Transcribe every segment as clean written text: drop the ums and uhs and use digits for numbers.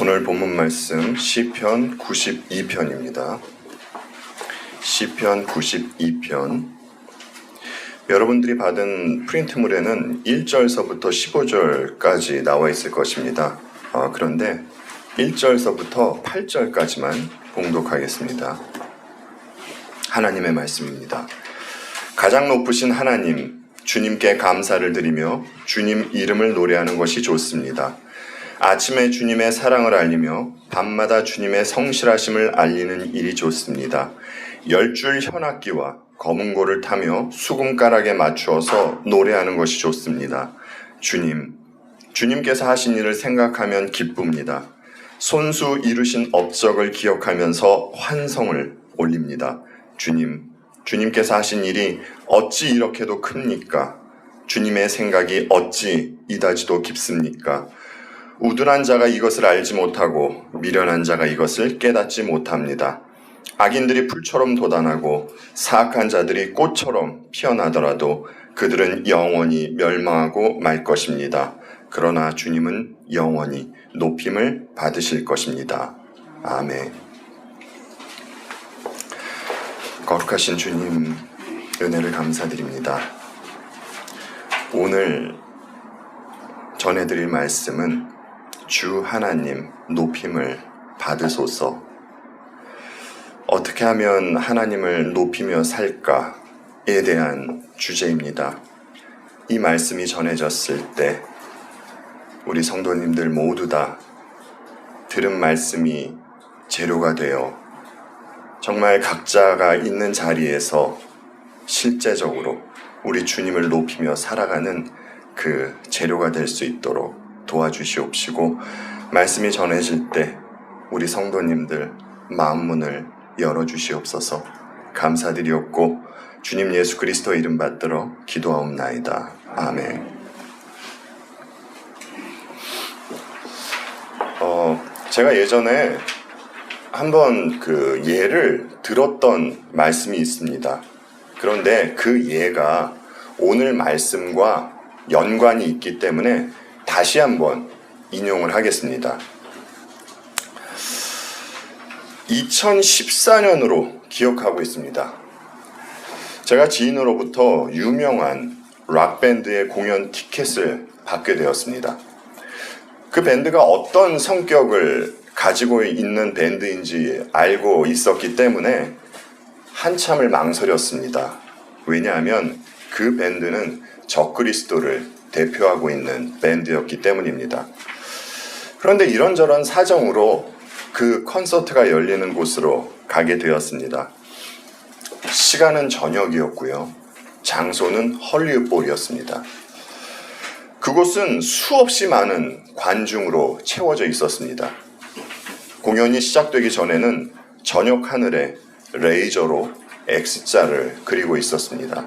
오늘 본문 말씀 시편 92편입니다. 시편 92편. 여러분들이 받은 프린트물에는 1절서부터 15절까지 나와 있을 것입니다. 그런데 1절서부터 8절까지만 봉독하겠습니다. 하나님의 말씀입니다. 가장 높으신 하나님, 주님께 감사를 드리며 주님 이름을 노래하는 것이 좋습니다. 아침에 주님의 사랑을 알리며 밤마다 주님의 성실하심을 알리는 일이 좋습니다. 10줄 현악기와 검은고를 타며 수금가락에 맞추어서 노래하는 것이 좋습니다. 주님께서 하신 일을 생각하면 기쁩니다. 손수 이루신 업적을 기억하면서 환성을 올립니다. 주님께서 하신 일이 어찌 이렇게도 큽니까? 주님의 생각이 어찌 이다지도 깊습니까? 우둔한 자가 이것을 알지 못하고 미련한 자가 이것을 깨닫지 못합니다. 악인들이 풀처럼 돋아나고 사악한 자들이 꽃처럼 피어나더라도 그들은 영원히 멸망하고 말 것입니다. 그러나 주님은 영원히 높임을 받으실 것입니다. 아멘. 거룩하신 주님, 은혜를 감사드립니다. 오늘 전해드릴 말씀은 주 하나님 높임을 받으소서. 어떻게 하면 하나님을 높이며 살까에 대한 주제입니다. 이 말씀이 전해졌을 때 우리 성도님들 모두 다 들은 말씀이 재료가 되어 정말 각자가 있는 자리에서 실제적으로 우리 주님을 높이며 살아가는 그 재료가 될 수 있도록 도와주시옵시고, 말씀이 전해질 때 우리 성도님들 마음문을 열어주시옵소서. 감사드리옵고 주님 예수 그리스도 이름 받들어 기도하옵나이다. 아멘. 제가 예전에 한번 그 예를 들었던 말씀이 있습니다. 그런데 그 예가 오늘 말씀과 연관이 있기 때문에 다시 한번 인용을 하겠습니다. 2014년으로 기억하고 있습니다. 제가 지인으로부터 유명한 락밴드의 공연 티켓을 받게 되었습니다. 그 밴드가 어떤 성격을 가지고 있는 밴드인지 알고 있었기 때문에 한참을 망설였습니다. 왜냐하면 그 밴드는 적그리스도를 대표하고 있는 밴드였기 때문입니다. 그런데 이런저런 사정으로 그 콘서트가 열리는 곳으로 가게 되었습니다. 시간은 저녁이었고요. 장소는 헐리우드볼이었습니다. 그곳은 수없이 많은 관중으로 채워져 있었습니다. 공연이 시작되기 전에는 저녁 하늘에 레이저로 X자를 그리고 있었습니다.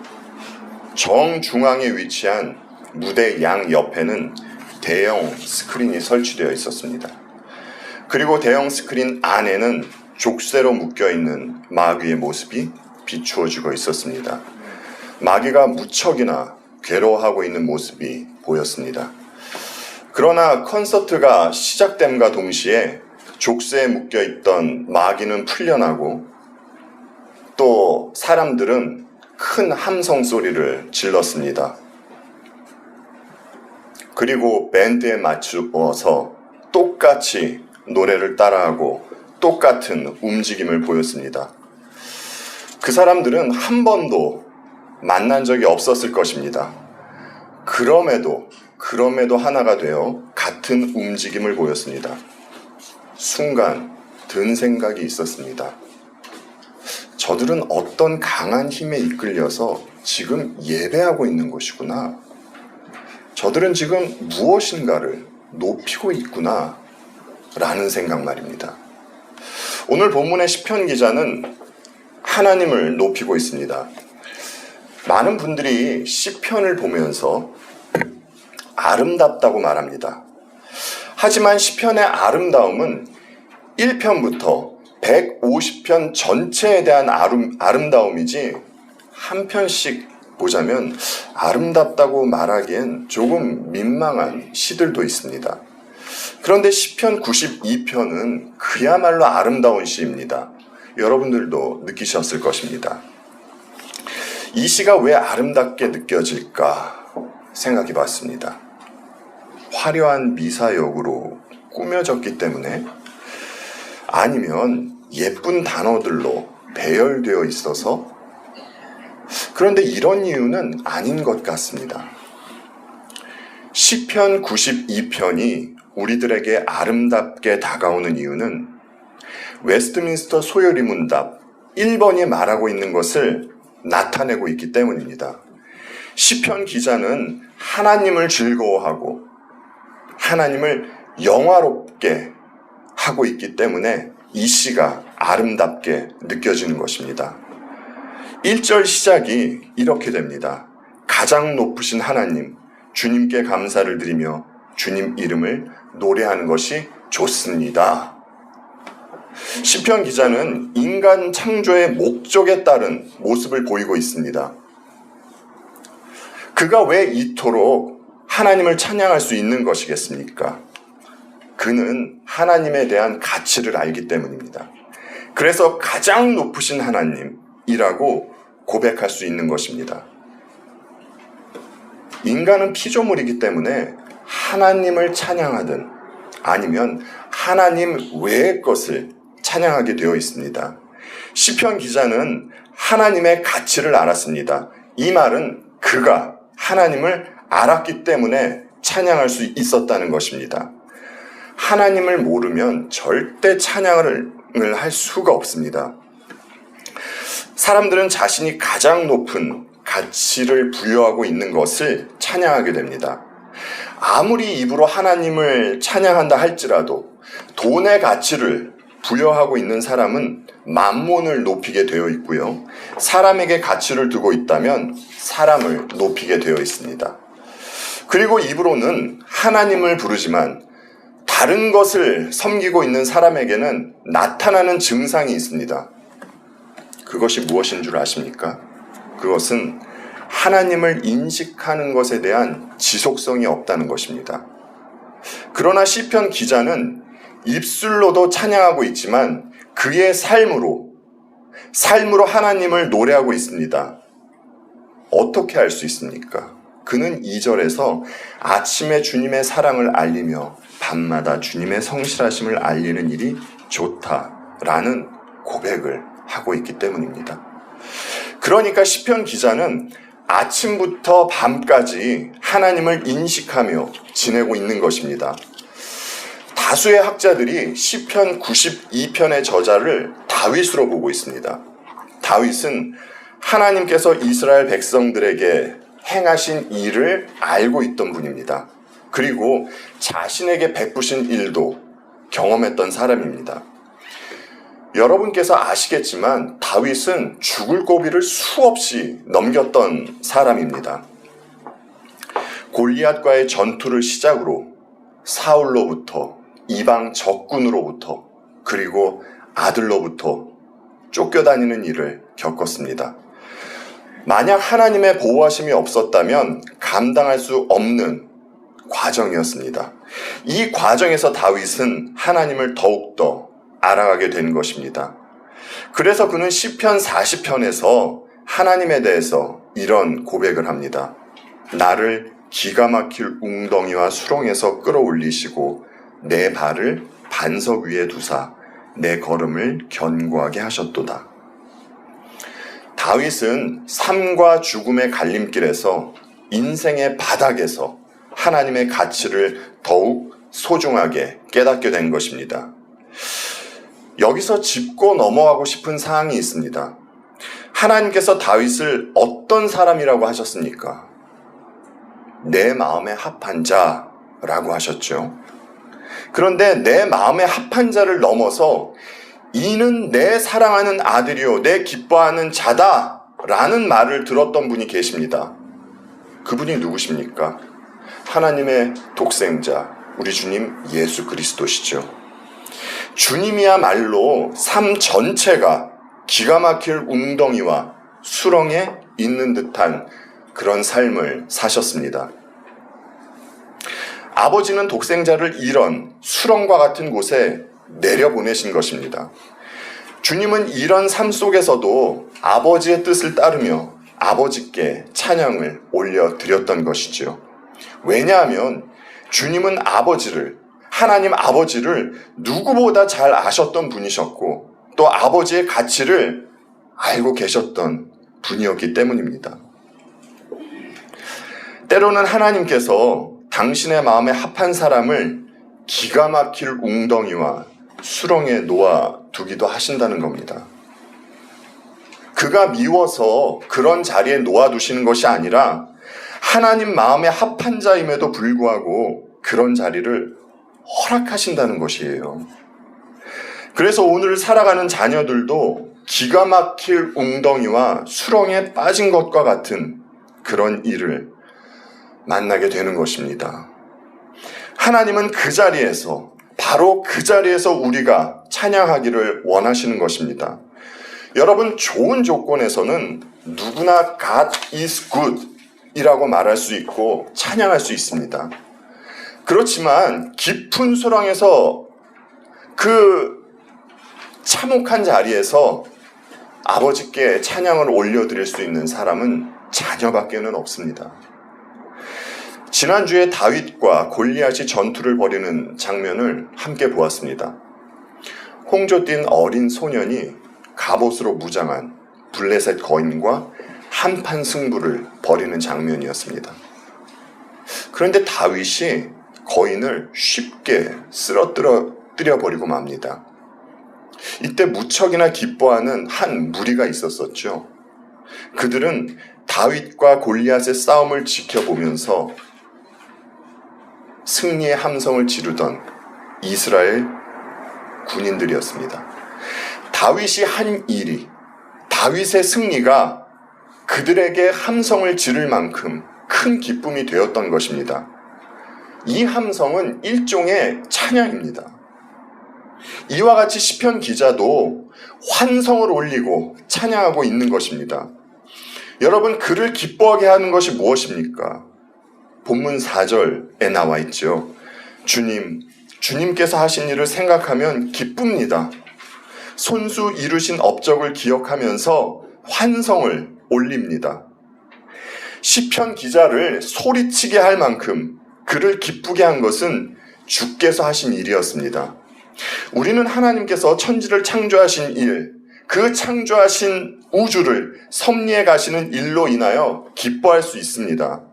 정중앙에 위치한 무대 양 옆에는 대형 스크린이 설치되어 있었습니다. 그리고 대형 스크린 안에는 족쇄로 묶여있는 마귀의 모습이 비추어지고 있었습니다. 마귀가 무척이나 괴로워하고 있는 모습이 보였습니다. 그러나 콘서트가 시작됨과 동시에 족쇄에 묶여있던 마귀는 풀려나고 또 사람들은 큰 함성 소리를 질렀습니다. 그리고 밴드에 맞추어서 똑같이 노래를 따라하고 똑같은 움직임을 보였습니다. 그 사람들은 한 번도 만난 적이 없었을 것입니다. 그럼에도 하나가 되어 같은 움직임을 보였습니다. 순간 든 생각이 있었습니다. 저들은 어떤 강한 힘에 이끌려서 지금 예배하고 있는 것이구나. 저들은 지금 무엇인가를 높이고 있구나 라는 생각 말입니다. 오늘 본문의 시편 기자는 하나님을 높이고 있습니다. 많은 분들이 시편을 보면서 아름답다고 말합니다. 하지만 시편의 아름다움은 1편부터 150편 전체에 대한 아름다움이지 한 편씩 보자면 아름답다고 말하기엔 조금 민망한 시들도 있습니다. 그런데 시편 92편은 그야말로 아름다운 시입니다. 여러분들도 느끼셨을 것입니다. 이 시가 왜 아름답게 느껴질까 생각해 봤습니다. 화려한 미사역으로 꾸며졌기 때문에, 아니면 예쁜 단어들로 배열되어 있어서, 그런데 이런 이유는 아닌 것 같습니다. 시편 92편이 우리들에게 아름답게 다가오는 이유는 웨스트민스터 소요리 문답 1번이 말하고 있는 것을 나타내고 있기 때문입니다. 시편 기자는 하나님을 즐거워하고 하나님을 영화롭게 하고 있기 때문에 이 시가 아름답게 느껴지는 것입니다. 1절 시작이 이렇게 됩니다. 가장 높으신 하나님, 주님께 감사를 드리며 주님 이름을 노래하는 것이 좋습니다. 시편 기자는 인간 창조의 목적에 따른 모습을 보이고 있습니다. 그가 왜 이토록 하나님을 찬양할 수 있는 것이겠습니까? 그는 하나님에 대한 가치를 알기 때문입니다. 그래서 가장 높으신 하나님이라고 고백할 수 있는 것입니다. 인간은 피조물이기 때문에 하나님을 찬양하든 아니면 하나님 외의 것을 찬양하게 되어 있습니다. 시편 기자는 하나님의 가치를 알았습니다. 이 말은 그가 하나님을 알았기 때문에 찬양할 수 있었다는 것입니다. 하나님을 모르면 절대 찬양을 할 수가 없습니다. 사람들은 자신이 가장 높은 가치를 부여하고 있는 것을 찬양하게 됩니다. 아무리 입으로 하나님을 찬양한다 할지라도 돈의 가치를 부여하고 있는 사람은 만몬을 높이게 되어 있고요. 사람에게 가치를 두고 있다면 사람을 높이게 되어 있습니다. 그리고 입으로는 하나님을 부르지만 다른 것을 섬기고 있는 사람에게는 나타나는 증상이 있습니다. 그것이 무엇인 줄 아십니까? 그것은 하나님을 인식하는 것에 대한 지속성이 없다는 것입니다. 그러나 시편 기자는 입술로도 찬양하고 있지만 그의 삶으로 하나님을 노래하고 있습니다. 어떻게 알 수 있습니까? 그는 2절에서 아침에 주님의 사랑을 알리며 밤마다 주님의 성실하심을 알리는 일이 좋다라는 고백을 하고 있기 때문입니다. 그러니까 시편 기자는 아침부터 밤까지 하나님을 인식하며 지내고 있는 것입니다. 다수의 학자들이 시편 92편의 저자를 다윗으로 보고 있습니다. 다윗은 하나님께서 이스라엘 백성들에게 행하신 일을 알고 있던 분입니다. 그리고 자신에게 베푸신 일도 경험했던 사람입니다. 여러분께서 아시겠지만 다윗은 죽을 고비를 수없이 넘겼던 사람입니다. 골리앗과의 전투를 시작으로 사울로부터, 이방 적군으로부터, 그리고 아들로부터 쫓겨다니는 일을 겪었습니다. 만약 하나님의 보호하심이 없었다면 감당할 수 없는 과정이었습니다. 이 과정에서 다윗은 하나님을 더욱더 알아가게 된 것입니다. 그래서 그는 시편 40편에서 하나님에 대해서 이런 고백을 합니다. 나를 기가 막힐 웅덩이와 수렁에서 끌어올리시고 내 발을 반석 위에 두사 내 걸음을 견고하게 하셨도다. 다윗은 삶과 죽음의 갈림길에서 인생의 바닥에서 하나님의 가치를 더욱 소중하게 깨닫게 된 것입니다. 여기서 짚고 넘어가고 싶은 사항이 있습니다. 하나님께서 다윗을 어떤 사람이라고 하셨습니까? 내 마음에 합한 자라고 하셨죠. 그런데 내 마음에 합한 자를 넘어서 이는 내 사랑하는 아들이요 내 기뻐하는 자다 라는 말을 들었던 분이 계십니다. 그분이 누구십니까? 하나님의 독생자 우리 주님 예수 그리스도시죠. 주님이야말로 삶 전체가 기가 막힐 웅덩이와 수렁에 있는 듯한 그런 삶을 사셨습니다. 아버지는 독생자를 이런 수렁과 같은 곳에 내려보내신 것입니다. 주님은 이런 삶 속에서도 아버지의 뜻을 따르며 아버지께 찬양을 올려드렸던 것이죠. 왜냐하면 주님은 하나님 아버지를 누구보다 잘 아셨던 분이셨고 또 아버지의 가치를 알고 계셨던 분이었기 때문입니다. 때로는 하나님께서 당신의 마음에 합한 사람을 기가 막힐 웅덩이와 수렁에 놓아두기도 하신다는 겁니다. 그가 미워서 그런 자리에 놓아두시는 것이 아니라 하나님 마음에 합한 자임에도 불구하고 그런 자리를 허락하신다는 것이에요. 그래서 오늘 살아가는 자녀들도 기가 막힐 웅덩이와 수렁에 빠진 것과 같은 그런 일을 만나게 되는 것입니다. 하나님은 바로 그 자리에서 우리가 찬양하기를 원하시는 것입니다. 여러분, 좋은 조건에서는 누구나 God is good 이라고 말할 수 있고 찬양할 수 있습니다. 그렇지만 깊은 수렁에서 그 참혹한 자리에서 아버지께 찬양을 올려드릴 수 있는 사람은 자녀밖에는 없습니다. 지난주에 다윗과 골리앗이 전투를 벌이는 장면을 함께 보았습니다. 홍조 뛴 어린 소년이 갑옷으로 무장한 블레셋 거인과 한판 승부를 벌이는 장면이었습니다. 그런데 다윗이 거인을 쉽게 쓰러뜨려 버리고 맙니다. 이때 무척이나 기뻐하는 한 무리가 있었었죠. 그들은 다윗과 골리앗의 싸움을 지켜보면서 승리의 함성을 지르던 이스라엘 군인들이었습니다. 다윗이 한 일이, 다윗의 승리가 그들에게 함성을 지를 만큼 큰 기쁨이 되었던 것입니다. 이 함성은 일종의 찬양입니다. 이와 같이 시편 기자도 환성을 올리고 찬양하고 있는 것입니다. 여러분, 그를 기뻐하게 하는 것이 무엇입니까? 본문 4절에 나와 있죠. 주님께서 하신 일을 생각하면 기쁩니다. 손수 이루신 업적을 기억하면서 환성을 올립니다. 시편 기자를 소리치게 할 만큼 그를 기쁘게 한 것은 주께서 하신 일이었습니다. 우리는 하나님께서 천지를 창조하신 일, 그 창조하신 우주를 섭리해 가시는 일로 인하여 기뻐할 수 있습니다.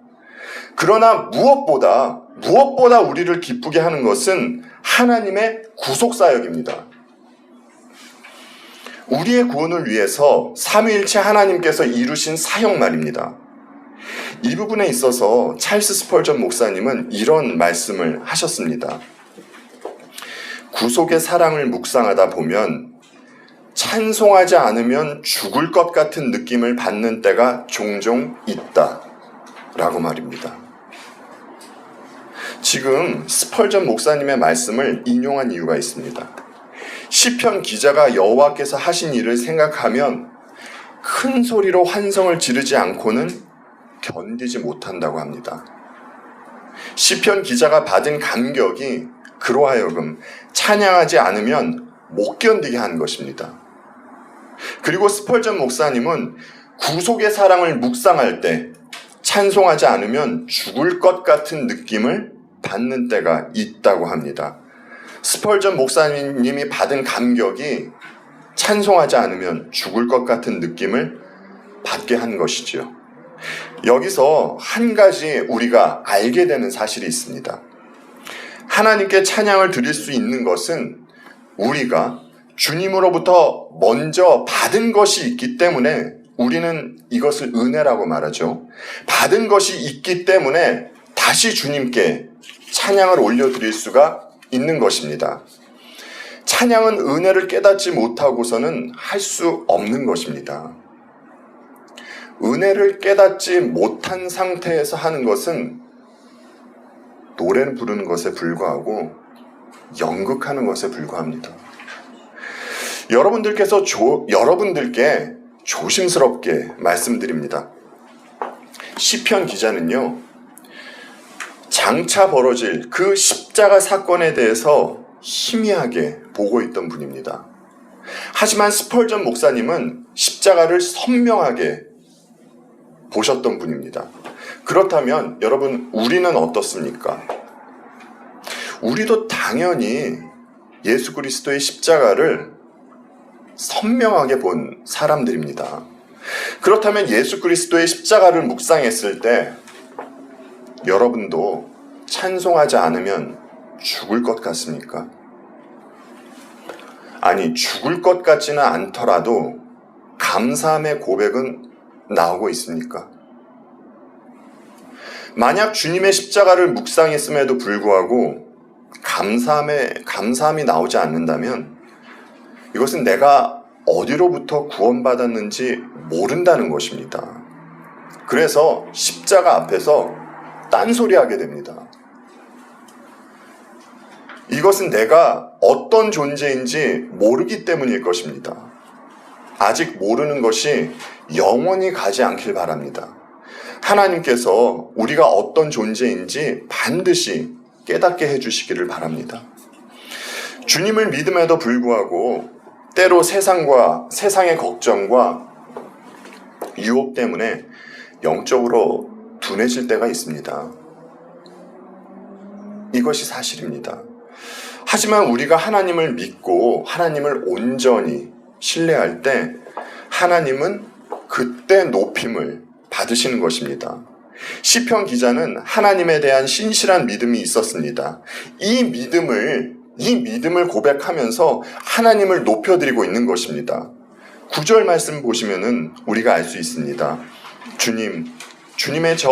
그러나 무엇보다 우리를 기쁘게 하는 것은 하나님의 구속사역입니다. 우리의 구원을 위해서 삼위일체 하나님께서 이루신 사역 말입니다. 이 부분에 있어서 찰스 스펄전 목사님은 이런 말씀을 하셨습니다. 구속의 사랑을 묵상하다 보면 찬송하지 않으면 죽을 것 같은 느낌을 받는 때가 종종 있다 라고 말입니다. 지금 스펄전 목사님의 말씀을 인용한 이유가 있습니다. 시편 기자가 여호와께서 하신 일을 생각하면 큰 소리로 환성을 지르지 않고는 견디지 못한다고 합니다. 시편 기자가 받은 감격이 그로 하여금 찬양하지 않으면 못 견디게 하는 것입니다. 그리고 스펄전 목사님은 구속의 사랑을 묵상할 때 찬송하지 않으면 죽을 것 같은 느낌을 받는 때가 있다고 합니다. 스펄전 목사님이 받은 감격이 찬송하지 않으면 죽을 것 같은 느낌을 받게 한 것이지요. 여기서 한 가지 우리가 알게 되는 사실이 있습니다. 하나님께 찬양을 드릴 수 있는 것은 우리가 주님으로부터 먼저 받은 것이 있기 때문에 우리는 이것을 은혜라고 말하죠. 받은 것이 있기 때문에 다시 주님께 찬양을 올려드릴 수가 있는 것입니다. 찬양은 은혜를 깨닫지 못하고서는 할 수 없는 것입니다. 은혜를 깨닫지 못한 상태에서 하는 것은 노래를 부르는 것에 불과하고 연극하는 것에 불과합니다. 여러분들께 조심스럽게 말씀드립니다. 시편 기자는요, 장차 벌어질 그 십자가 사건에 대해서 희미하게 보고 있던 분입니다. 하지만 스펄전 목사님은 십자가를 선명하게 보셨던 분입니다. 그렇다면 여러분, 우리는 어떻습니까? 우리도 당연히 예수 그리스도의 십자가를 선명하게 본 사람들입니다. 그렇다면 예수 그리스도의 십자가를 묵상했을 때 여러분도 찬송하지 않으면 죽을 것 같습니까? 아니, 죽을 것 같지는 않더라도 감사함의 고백은 나오고 있습니까? 만약 주님의 십자가를 묵상했음에도 불구하고 감사함이 나오지 않는다면 이것은 내가 어디로부터 구원받았는지 모른다는 것입니다. 그래서 십자가 앞에서 딴소리하게 됩니다. 이것은 내가 어떤 존재인지 모르기 때문일 것입니다. 아직 모르는 것이 영원히 가지 않길 바랍니다. 하나님께서 우리가 어떤 존재인지 반드시 깨닫게 해주시기를 바랍니다. 주님을 믿음에도 불구하고 때로 세상의 걱정과 유혹 때문에 영적으로 둔해질 때가 있습니다. 이것이 사실입니다. 하지만 우리가 하나님을 믿고 하나님을 온전히 신뢰할 때 하나님은 그때 높임을 받으시는 것입니다. 시편 기자는 하나님에 대한 신실한 믿음이 있었습니다. 이 믿음을 고백하면서 하나님을 높여드리고 있는 것입니다. 9절 말씀 보시면은 우리가 알 수 있습니다. 주님의 저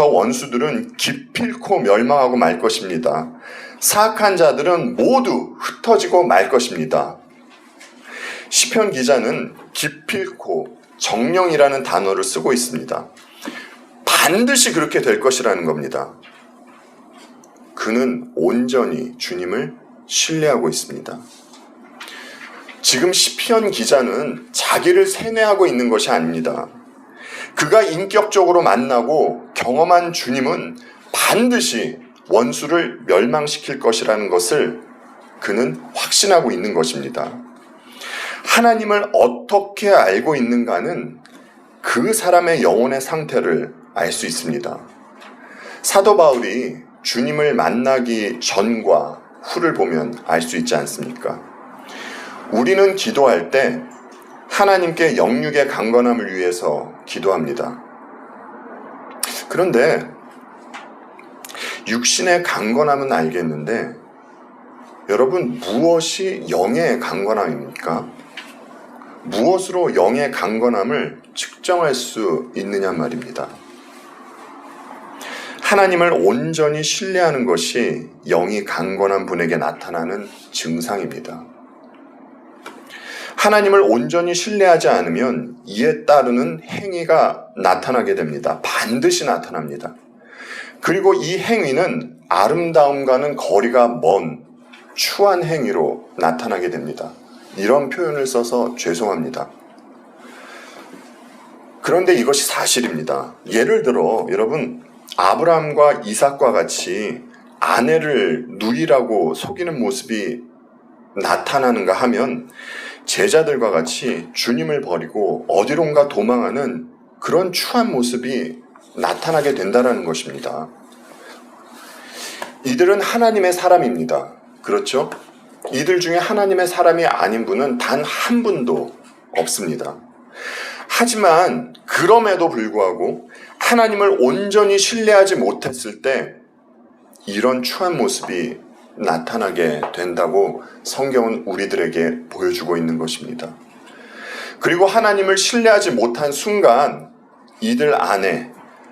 원수들은 기필코 멸망하고 말 것입니다. 사악한 자들은 모두 흩어지고 말 것입니다. 시편 기자는 기필코, 정령이라는 단어를 쓰고 있습니다. 반드시 그렇게 될 것이라는 겁니다. 그는 온전히 주님을 신뢰하고 있습니다. 지금 시편 기자는 자기를 세뇌하고 있는 것이 아닙니다. 그가 인격적으로 만나고 경험한 주님은 반드시 원수를 멸망시킬 것이라는 것을 그는 확신하고 있는 것입니다. 하나님을 어떻게 알고 있는가는 그 사람의 영혼의 상태를 알 수 있습니다. 사도 바울이 주님을 만나기 전과 후를 보면 알 수 있지 않습니까? 우리는 기도할 때 하나님께 영육의 강건함을 위해서 기도합니다. 그런데 육신의 강건함은 알겠는데 여러분, 무엇이 영의 강건함입니까? 무엇으로 영의 강건함을 측정할 수 있느냐 말입니다. 하나님을 온전히 신뢰하는 것이 영이 강건한 분에게 나타나는 증상입니다. 하나님을 온전히 신뢰하지 않으면 이에 따르는 행위가 나타나게 됩니다. 반드시 나타납니다. 그리고 이 행위는 아름다움과는 거리가 먼 추한 행위로 나타나게 됩니다. 이런 표현을 써서 죄송합니다. 그런데 이것이 사실입니다. 예를 들어 여러분, 아브라함과 이삭과 같이 아내를 누이라고 속이는 모습이 나타나는가 하면 제자들과 같이 주님을 버리고 어디론가 도망하는 그런 추한 모습이 나타나게 된다는 것입니다. 이들은 하나님의 사람입니다. 그렇죠? 이들 중에 하나님의 사람이 아닌 분은 단 한 분도 없습니다. 하지만 그럼에도 불구하고 하나님을 온전히 신뢰하지 못했을 때 이런 추한 모습이 나타나게 된다고 성경은 우리들에게 보여주고 있는 것입니다. 그리고 하나님을 신뢰하지 못한 순간 이들 안에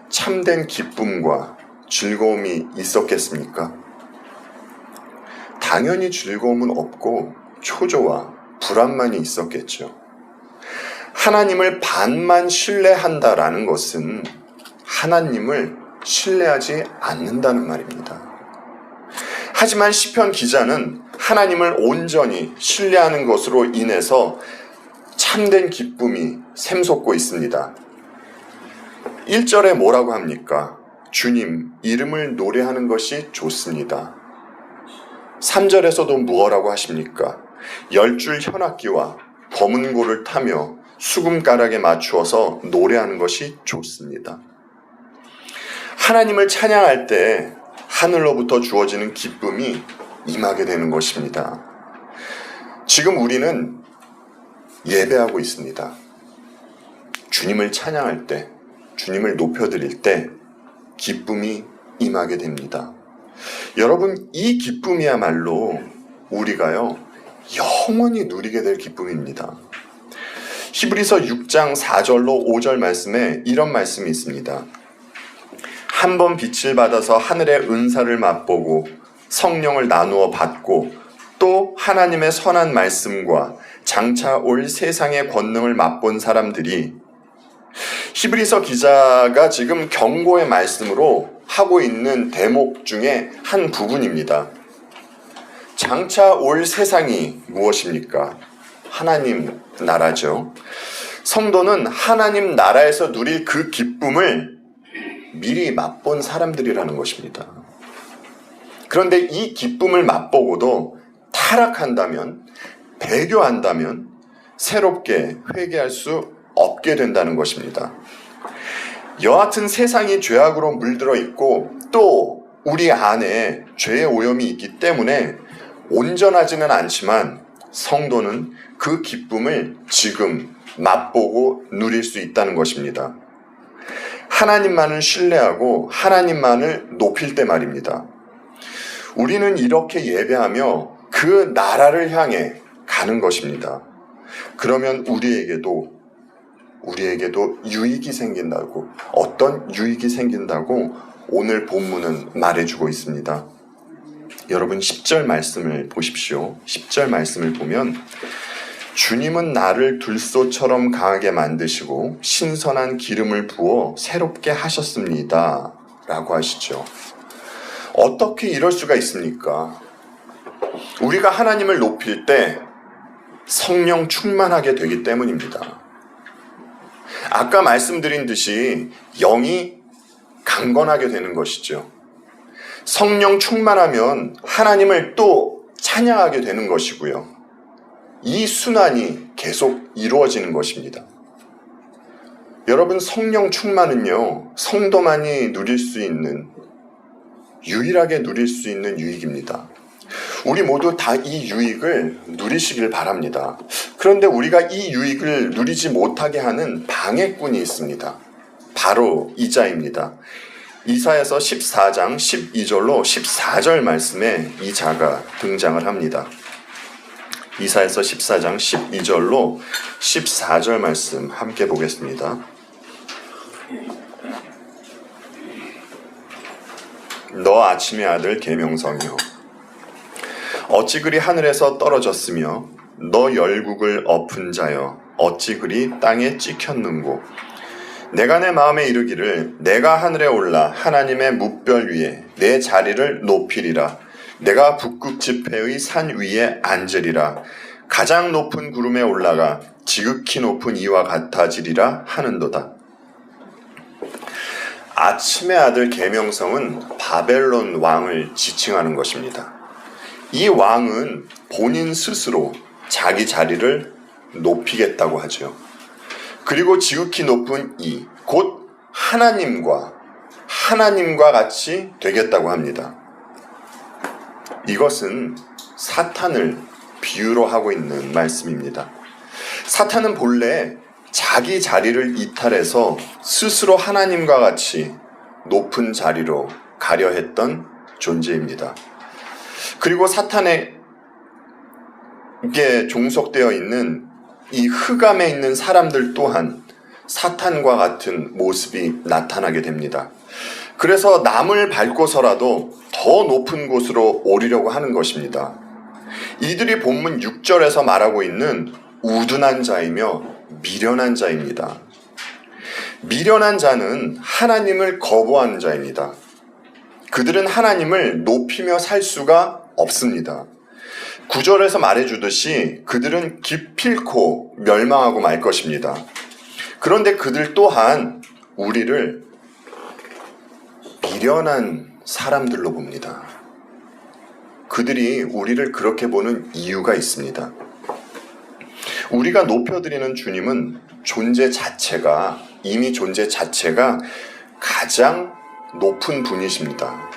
참된 기쁨과 즐거움이 있었겠습니까? 당연히 즐거움은 없고 초조와 불안만이 있었겠죠. 하나님을 반만 신뢰한다라는 것은 하나님을 신뢰하지 않는다는 말입니다. 하지만 시편 기자는 하나님을 온전히 신뢰하는 것으로 인해서 참된 기쁨이 샘솟고 있습니다. 1절에 뭐라고 합니까? 주님 이름을 노래하는 것이 좋습니다. 3절에서도 무엇라고 하십니까? 10줄 현악기와 검은고를 타며 수금가락에 맞추어서 노래하는 것이 좋습니다. 하나님을 찬양할 때 하늘로부터 주어지는 기쁨이 임하게 되는 것입니다. 지금 우리는 예배하고 있습니다. 주님을 찬양할 때, 주님을 높여드릴 때 기쁨이 임하게 됩니다. 여러분, 이 기쁨이야말로 우리가요 영원히 누리게 될 기쁨입니다. 히브리서 6장 4절로 5절 말씀에 이런 말씀이 있습니다. 한 번 빛을 받아서 하늘의 은사를 맛보고 성령을 나누어 받고 또 하나님의 선한 말씀과 장차 올 세상의 권능을 맛본 사람들이, 히브리서 기자가 지금 경고의 말씀으로 하고 있는 대목 중에 한 부분입니다. 장차 올 세상이 무엇입니까? 하나님 나라죠. 성도는 하나님 나라에서 누릴 그 기쁨을 미리 맛본 사람들이라는 것입니다. 그런데 이 기쁨을 맛보고도 타락한다면, 배교한다면 새롭게 회개할 수 없게 된다는 것입니다. 여하튼 세상이 죄악으로 물들어 있고 또 우리 안에 죄의 오염이 있기 때문에 온전하지는 않지만 성도는 그 기쁨을 지금 맛보고 누릴 수 있다는 것입니다. 하나님만을 신뢰하고 하나님만을 높일 때 말입니다. 우리는 이렇게 예배하며 그 나라를 향해 가는 것입니다. 그러면 우리에게도 유익이 생긴다고, 어떤 유익이 생긴다고 오늘 본문은 말해주고 있습니다. 여러분 10절 말씀을 보십시오. 10절 말씀을 보면 주님은 나를 들소처럼 강하게 만드시고 신선한 기름을 부어 새롭게 하셨습니다 라고 하시죠. 어떻게 이럴 수가 있습니까? 우리가 하나님을 높일 때 성령 충만하게 되기 때문입니다. 아까 말씀드린 듯이 영이 강건하게 되는 것이죠. 성령 충만하면 하나님을 또 찬양하게 되는 것이고요. 이 순환이 계속 이루어지는 것입니다. 여러분, 성령 충만은요, 성도만이 누릴 수 있는, 유일하게 누릴 수 있는 유익입니다. 우리 모두 다 이 유익을 누리시길 바랍니다. 그런데 우리가 이 유익을 누리지 못하게 하는 방해꾼이 있습니다. 바로 이 자입니다. 이사야서 14장 12절로 14절 말씀에 이 자가 등장을 합니다. 이사야서 14장 12절로 14절 말씀 함께 보겠습니다. 너 아침의 아들 계명성이여, 어찌 그리 하늘에서 떨어졌으며 너 열국을 엎은 자여 어찌 그리 땅에 찍혔는고. 내가 내 마음에 이르기를 내가 하늘에 올라 하나님의 뭇별 위에 내 자리를 높이리라. 내가 북극 지폐의 산 위에 앉으리라. 가장 높은 구름에 올라가 지극히 높은 이와 같아지리라 하는도다. 아침의 아들 계명성은 바벨론 왕을 지칭하는 것입니다. 이 왕은 본인 스스로 자기 자리를 높이겠다고 하죠. 그리고 지극히 높은 이, 곧 하나님과 같이 되겠다고 합니다. 이것은 사탄을 비유로 하고 있는 말씀입니다. 사탄은 본래 자기 자리를 이탈해서 스스로 하나님과 같이 높은 자리로 가려 했던 존재입니다. 그리고 사탄에게 종속되어 있는 이 흑암에 있는 사람들 또한 사탄과 같은 모습이 나타나게 됩니다. 그래서 남을 밟고서라도 더 높은 곳으로 오르려고 하는 것입니다. 이들이 본문 6절에서 말하고 있는 우둔한 자이며 미련한 자입니다. 미련한 자는 하나님을 거부하는 자입니다. 그들은 하나님을 높이며 살 수가 없습니다. 9절에서 말해주듯이 그들은 기필코 멸망하고 말 것입니다. 그런데 그들 또한 우리를 미련한 사람들로 봅니다. 그들이 우리를 그렇게 보는 이유가 있습니다. 우리가 높여드리는 주님은 이미 존재 자체가 가장 높은 분이십니다.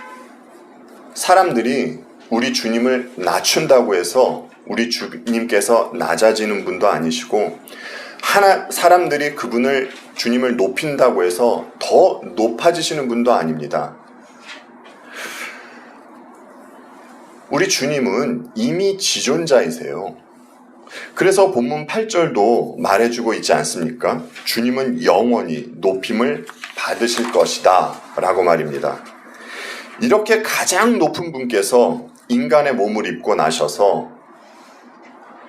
사람들이 우리 주님을 낮춘다고 해서 우리 주님께서 낮아지는 분도 아니시고, 사람들이 주님을 높인다고 해서 더 높아지시는 분도 아닙니다. 우리 주님은 이미 지존자이세요. 그래서 본문 8절도 말해주고 있지 않습니까? 주님은 영원히 높임을 받으실 것이다 라고 말입니다. 이렇게 가장 높은 분께서 인간의 몸을 입고 나셔서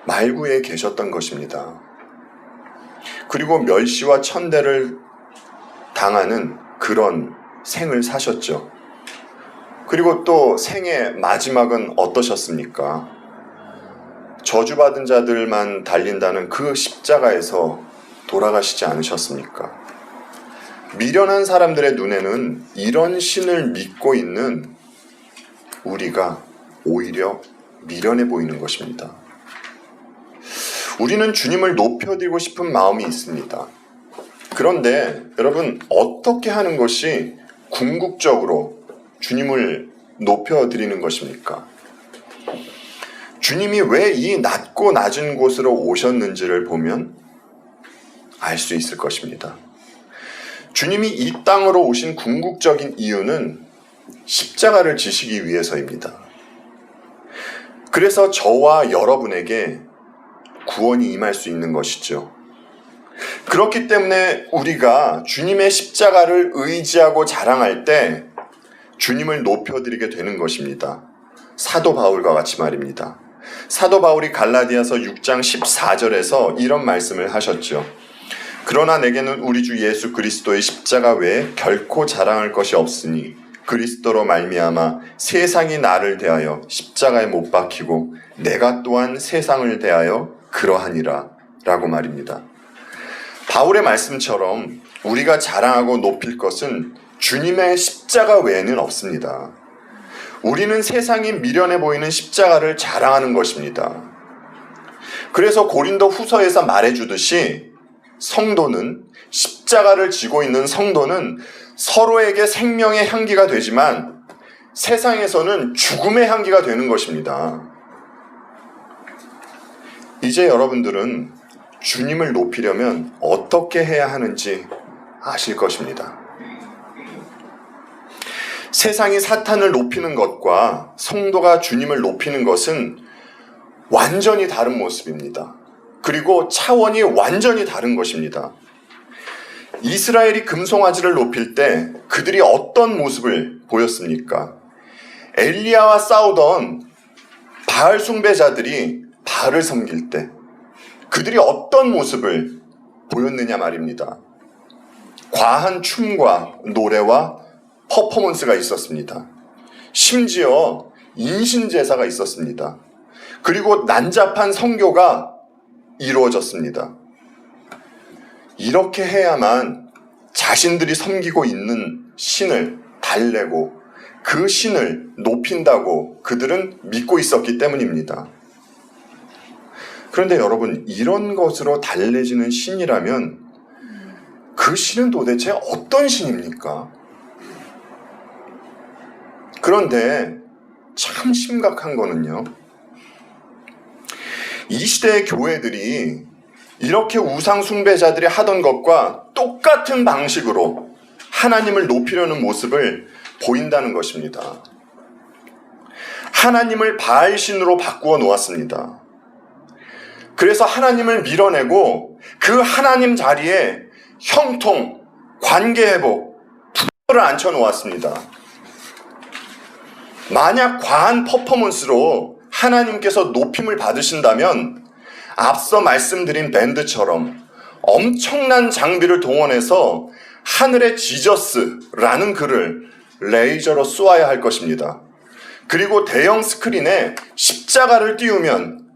말구에 계셨던 것입니다. 그리고 멸시와 천대를 당하는 그런 생을 사셨죠. 그리고 또 생의 마지막은 어떠셨습니까? 저주받은 자들만 달린다는 그 십자가에서 돌아가시지 않으셨습니까? 미련한 사람들의 눈에는 이런 신을 믿고 있는 우리가 오히려 미련해 보이는 것입니다. 우리는 주님을 높여드리고 싶은 마음이 있습니다. 그런데 여러분, 어떻게 하는 것이 궁극적으로 주님을 높여드리는 것입니까? 주님이 왜 이 낮고 낮은 곳으로 오셨는지를 보면 알 수 있을 것입니다. 주님이 이 땅으로 오신 궁극적인 이유는 십자가를 지시기 위해서입니다. 그래서 저와 여러분에게 구원이 임할 수 있는 것이죠. 그렇기 때문에 우리가 주님의 십자가를 의지하고 자랑할 때 주님을 높여드리게 되는 것입니다. 사도 바울과 같이 말입니다. 사도 바울이 갈라디아서 6장 14절에서 이런 말씀을 하셨죠. 그러나 내게는 우리 주 예수 그리스도의 십자가 외에 결코 자랑할 것이 없으니 그리스도로 말미암아 세상이 나를 대하여 십자가에 못 박히고 내가 또한 세상을 대하여 그러하니라 라고 말입니다. 바울의 말씀처럼 우리가 자랑하고 높일 것은 주님의 십자가 외에는 없습니다. 우리는 세상이 미련해 보이는 십자가를 자랑하는 것입니다. 그래서 고린도 후서에서 말해주듯이 십자가를 지고 있는 성도는 서로에게 생명의 향기가 되지만 세상에서는 죽음의 향기가 되는 것입니다. 이제 여러분들은 주님을 높이려면 어떻게 해야 하는지 아실 것입니다. 세상이 사탄을 높이는 것과 성도가 주님을 높이는 것은 완전히 다른 모습입니다. 그리고 차원이 완전히 다른 것입니다. 이스라엘이 금송아지를 높일 때 그들이 어떤 모습을 보였습니까? 엘리야와 싸우던 바알 숭배자들이 바알을 섬길 때 그들이 어떤 모습을 보였느냐 말입니다. 과한 춤과 노래와 퍼포먼스가 있었습니다. 심지어 인신제사가 있었습니다. 그리고 난잡한 선교가 이루어졌습니다. 이렇게 해야만 자신들이 섬기고 있는 신을 달래고 그 신을 높인다고 그들은 믿고 있었기 때문입니다. 그런데 여러분, 이런 것으로 달래지는 신이라면 그 신은 도대체 어떤 신입니까? 그런데 참 심각한 거는요, 이 시대의 교회들이 이렇게 우상 숭배자들이 하던 것과 똑같은 방식으로 하나님을 높이려는 모습을 보인다는 것입니다. 하나님을 바알신으로 바꾸어 놓았습니다. 그래서 하나님을 밀어내고 그 하나님 자리에 형통, 관계회복, 부를 앉혀 놓았습니다. 만약 과한 퍼포먼스로 하나님께서 높임을 받으신다면 앞서 말씀드린 밴드처럼 엄청난 장비를 동원해서 하늘의 지저스라는 글을 레이저로 쏘아야 할 것입니다. 그리고 대형 스크린에 십자가를 띄우면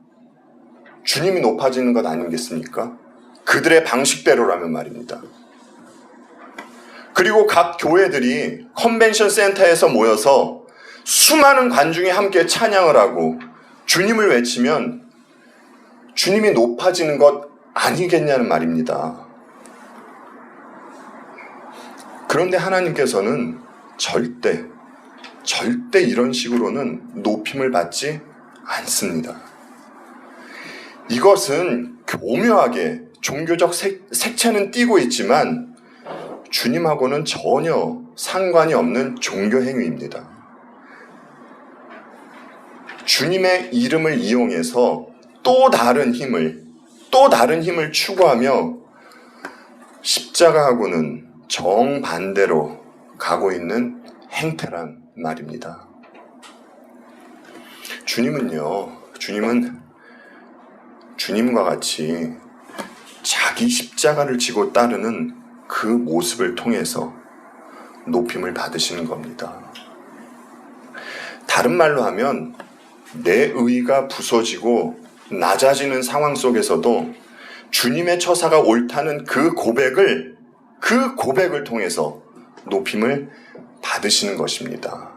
주님이 높아지는 것 아니겠습니까? 그들의 방식대로라면 말입니다. 그리고 각 교회들이 컨벤션 센터에서 모여서 수많은 관중이 함께 찬양을 하고 주님을 외치면 주님이 높아지는 것 아니겠냐는 말입니다. 그런데 하나님께서는 절대 이런 식으로는 높임을 받지 않습니다. 이것은 교묘하게 종교적 색채는 띠고 있지만 주님하고는 전혀 상관이 없는 종교 행위입니다. 주님의 이름을 이용해서 또 다른 힘을 추구하며 십자가하고는 정반대로 가고 있는 행태란 말입니다. 주님은 주님과 같이 자기 십자가를 지고 따르는 그 모습을 통해서 높임을 받으시는 겁니다. 다른 말로 하면 내 의의가 부서지고 낮아지는 상황 속에서도 주님의 처사가 옳다는 그 고백을 통해서 높임을 받으시는 것입니다.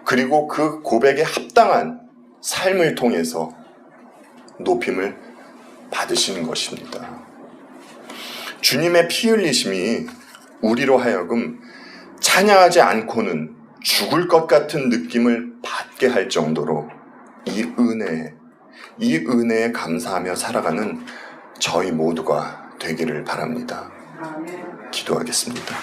그리고 그 고백에 합당한 삶을 통해서 높임을 받으시는 것입니다. 주님의 피 흘리심이 우리로 하여금 찬양하지 않고는 죽을 것 같은 느낌을 받게 할 정도로 이 은혜에 감사하며 살아가는 저희 모두가 되기를 바랍니다. 기도하겠습니다.